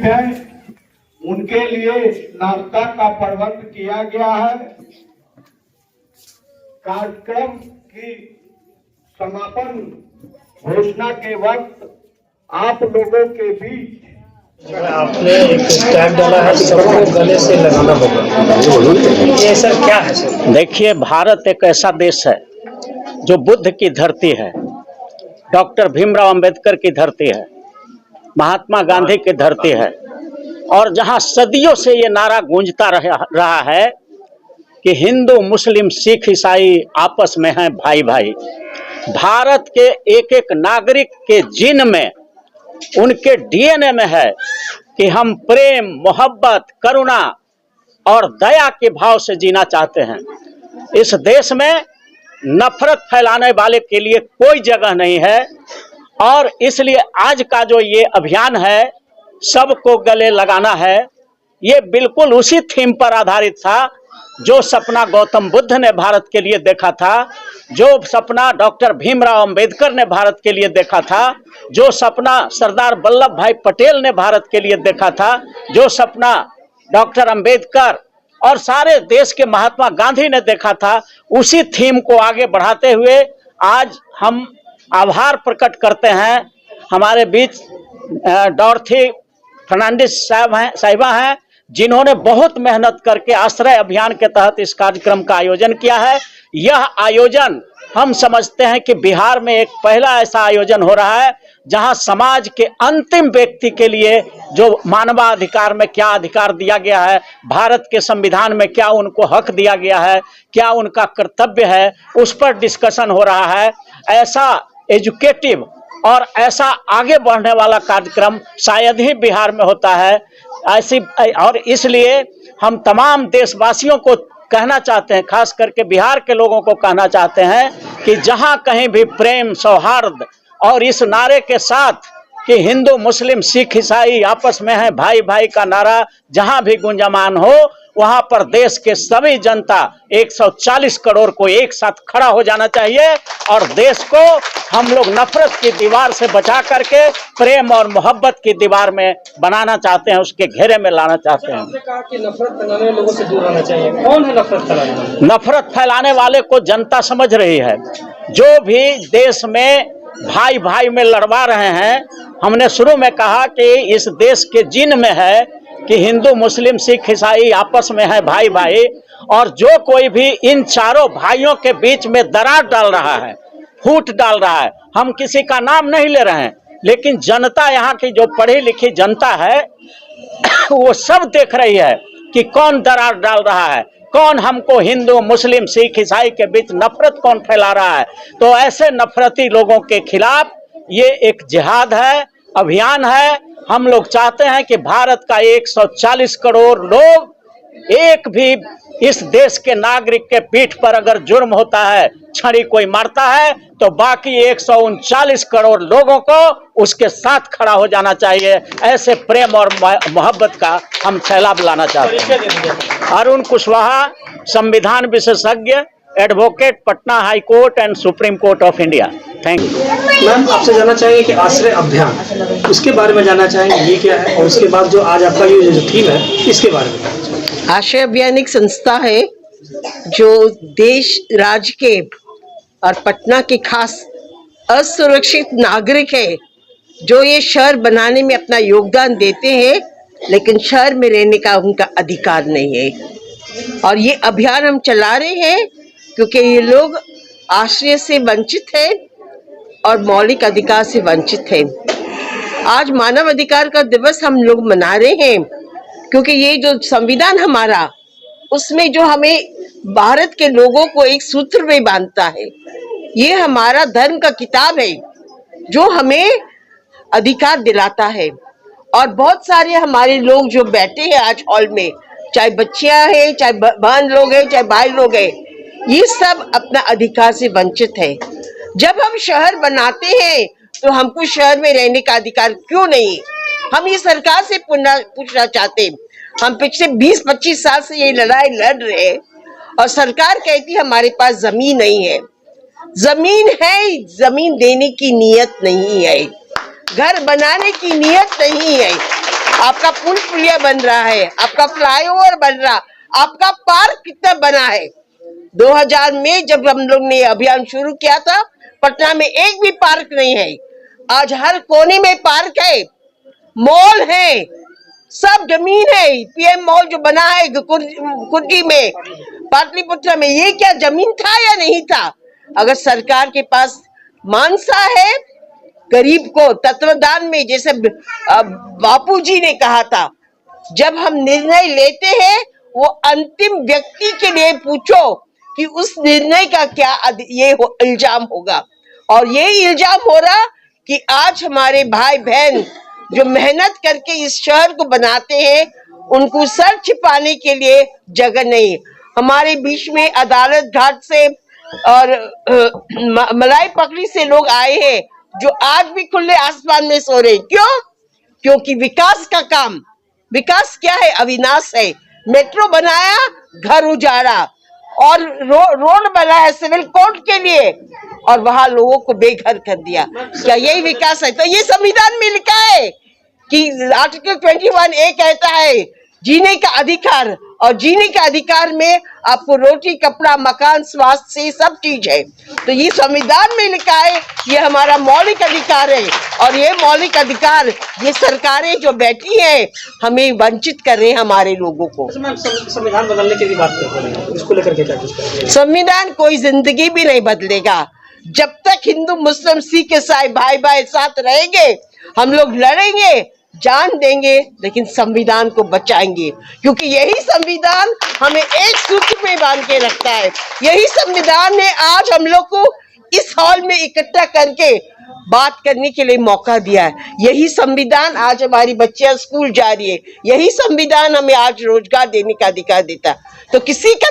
है उनके लिए नाश्ता का प्रबंध किया गया है। कार्यक्रम की समापन घोषणा के वक्त आप लोगों के बीच आपने एक टैग डाला है, सबको गले से लगाना होगा, ये सर क्या है सर? देखिए, भारत एक ऐसा देश है जो बुद्ध की धरती है, डॉक्टर भीमराव अंबेडकर की धरती है, महात्मा गांधी की धरती है, और जहां सदियों से ये नारा गूंजता रहा है कि हिंदू मुस्लिम सिख ईसाई आपस में हैं भाई भाई। भारत के एक एक नागरिक के जीन में, उनके डीएनए में है कि हम प्रेम, मोहब्बत, करुणा और दया के भाव से जीना चाहते हैं। इस देश में नफरत फैलाने वाले के लिए कोई जगह नहीं है, और इसलिए आज का जो ये अभियान है, सबको गले लगाना है, ये बिल्कुल उसी थीम पर आधारित था जो सपना गौतम बुद्ध ने भारत के लिए देखा था, जो सपना डॉक्टर भीमराव अंबेडकर ने भारत के लिए देखा था, जो सपना सरदार वल्लभ भाई पटेल ने भारत के लिए देखा था, जो सपना डॉक्टर अंबेडकर और सारे देश के महात्मा गांधी ने देखा था। उसी थीम को आगे बढ़ाते हुए आज हम आभार प्रकट करते हैं। हमारे बीच डॉर्थी फर्नांडिस साहिबा हैं, जिन्होंने बहुत मेहनत करके आश्रय अभियान के तहत इस कार्यक्रम का आयोजन किया है। यह आयोजन हम समझते हैं कि बिहार में एक पहला ऐसा आयोजन हो रहा है जहां समाज के अंतिम व्यक्ति के लिए जो मानवाधिकार में क्या अधिकार दिया गया है, भारत के संविधान में क्या उनको हक दिया गया है, क्या उनका कर्तव्य है, उस पर डिस्कशन हो रहा है। ऐसा एजुकेटिव और ऐसा आगे बढ़ने वाला कार्यक्रम शायद ही बिहार में होता है। ऐसी और इसलिए हम तमाम देशवासियों को कहना चाहते हैं, खास करके बिहार के लोगों को कहना चाहते हैं कि जहां कहीं भी प्रेम, सौहार्द और इस नारे के साथ कि हिंदू मुस्लिम सिख ईसाई आपस में हैं भाई भाई का नारा जहां भी गुंजमान हो, वहां पर देश के सभी जनता 140 करोड़ को एक साथ खड़ा हो जाना चाहिए और देश को हम लोग नफरत की दीवार से बचा करके प्रेम और मोहब्बत की दीवार में बनाना चाहते हैं, उसके घेरे में लाना चाहते हैं। आपने कहा कि नफरत फैलाने वाले लोगों से दूर रहना चाहिए, कौन है नफरत फैलाने वाले? नफरत फैलाने वाले को जनता समझ रही है। जो भी देश में भाई भाई में लड़वा रहे हैं, हमने शुरू में कहा कि इस देश के जीन में है कि हिंदू मुस्लिम सिख ईसाई आपस में है भाई भाई, और जो कोई भी इन चारों भाइयों के बीच में दरार डाल रहा है, फूट डाल रहा है, हम किसी का नाम नहीं ले रहे हैं, लेकिन जनता, यहाँ की जो पढ़ी लिखी जनता है वो सब देख रही है कि कौन दरार डाल रहा है, कौन हमको हिंदू मुस्लिम सिख ईसाई के बीच नफरत कौन फैला रहा है। तो ऐसे नफरती लोगों के खिलाफ ये एक जिहाद है, अभियान है। हम लोग चाहते हैं कि भारत का 140 करोड़ लोग, एक भी इस देश के नागरिक के पीठ पर अगर जुर्म होता है, छड़ी कोई मारता है, तो बाकी 139 करोड़ लोगों को उसके साथ खड़ा हो जाना चाहिए। ऐसे प्रेम और मोहब्बत का हम सैलाब लाना चाहते हैं। अरुण कुशवाहा, संविधान विशेषज्ञ, advocate, Patna high court and supreme court of India. Thank you. Ma'am, आपसे जानना चाहेंगे कि आश्रय अभियान, उसके बारे में जानना चाहेंगे, ये क्या है, और उसके बाद जो आज आपका ये जो थीम है इसके बारे में। आश्रय अभियान एक संस्था है जो देश राज्य के और पटना के खास असुरक्षित नागरिक है, जो ये शहर बनाने में अपना योगदान देते हैं, लेकिन शहर में रहने का उनका अधिकार नहीं है। और ये अभियान हम चला रहे हैं क्योंकि ये लोग आश्रय से वंचित हैं और मौलिक अधिकार से वंचित हैं। आज मानव अधिकार का दिवस हम लोग मना रहे हैं क्योंकि ये जो संविधान हमारा, उसमें जो हमें भारत के लोगों को एक सूत्र में बांधता है, ये हमारा धर्म का किताब है जो हमें अधिकार दिलाता है। और बहुत सारे हमारे लोग जो बैठे हैं आज हॉल में, चाहे बच्चियां हैं, चाहे बहन लोग हैं, चाहे भाई लोग हैं, ये सब अपना अधिकार से वंचित है। जब हम शहर बनाते हैं तो हमको शहर में रहने का अधिकार क्यों नहीं? हम ये सरकार से पूछना चाहते हैं। हम पिछले 20-25 साल से ये लड़ाई लड़ रहे हैं और सरकार कहती हमारे पास जमीन नहीं है। जमीन है, जमीन देने की नीयत नहीं है, घर बनाने की नीयत नहीं है। आपका पुल पुलिया बन रहा है, आपका फ्लाईओवर बन रहा, आपका पार्क कितना बना है। 2000 में जब हम लोग ने अभियान शुरू किया था, पटना में एक भी पार्क नहीं है। आज हर कोने में पार्क है, मॉल है, सब जमीन है। पीएम मॉल जो बना है कुर्गी में, पाटलिपुत्र में, ये क्या जमीन था या नहीं था? अगर सरकार के पास मानसा है, गरीब को तत्वदान में, जैसे बापूजी ने कहा था, जब हम निर्णय लेते हैं वो अंतिम व्यक्ति के लिए पूछो कि उस निर्णय का क्या इल्जाम होगा। और ये इल्जाम हो रहा कि आज हमारे भाई बहन जो मेहनत करके इस शहर को बनाते हैं, उनको सर छिपाने के लिए जगह नहीं। हमारे बीच में अदालत घाट से और मलाई पकड़ी से लोग आए हैं जो आज भी खुले आसमान में सो रहे। क्यों? क्योंकि विकास का काम, विकास क्या है? अविनाश है। मेट्रो बनाया, घर उजाड़ा, और रोड बनाया सिविल कोर्ट के लिए, और वहां लोगों को बेघर कर दिया। क्या यही विकास है? तो ये संविधान में लिखा है कि आर्टिकल 21A कहता है जीने का अधिकार, और जीने के अधिकार में आपको रोटी, कपड़ा, मकान, स्वास्थ्य, सब चीज है। तो ये संविधान में लिखा है, ये हमारा मौलिक अधिकार है। और ये मौलिक अधिकार ये सरकारें जो बैठी हैं हमें वंचित कर रहे हैं हमारे लोगों को। संविधान बदलने की भी बात कर रहे हैं, इसको लेकर के क्या कुछ कह रहे हैं? संविधान कोई जिंदगी भी नहीं बदलेगा जब तक हिंदू, मुस्लिम, सिख, ईसाई भाई भाई साथ रहेंगे। हम लोग लड़ेंगे, जान देंगे, लेकिन संविधान को बचाएंगे, क्योंकि यही संविधान हमें एक सूत्र में बांध के रखता है। यही संविधान ने आज हम लोग को इस हॉल में इकट्ठा करके बात करने के लिए मौका दिया है। यही संविधान आज हमारी बच्चियां स्कूल जा रही है। यही संविधान हमें आज रोजगार देने का अधिकार देता है। तो किसी का